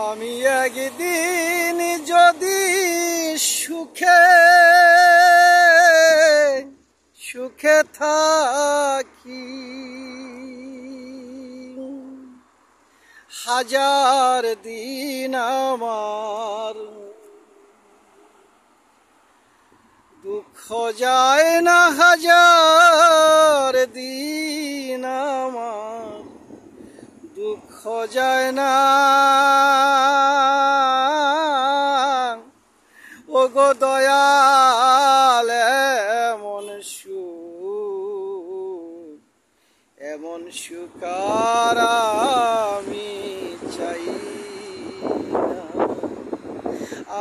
আমি একদিন যদি সুখে সুখে থাকি, হাজার দিন আমার দুঃখ যায় না, হাজার দিন আমার দুঃখ যায় না। ও গো দয়াল, এমন সুখ আর আমি চাই না।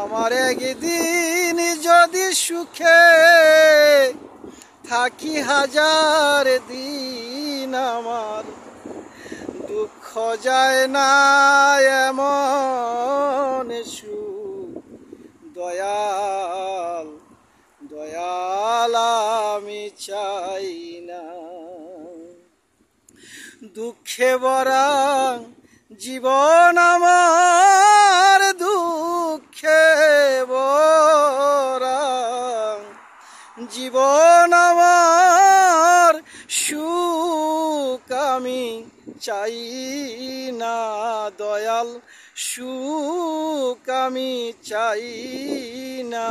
আমার একদিন যদি সুখে থাকি, হাজার দিন আমার দুঃখ যায় না। এমন সুখ দয়াল দয়াল আমি চাই না। দুঃখে ভরা জীবন আমার, দুঃখে ভরা জীবন আমার, সুখ আমি চাই না দয়াল, সুখ আমি চাই না।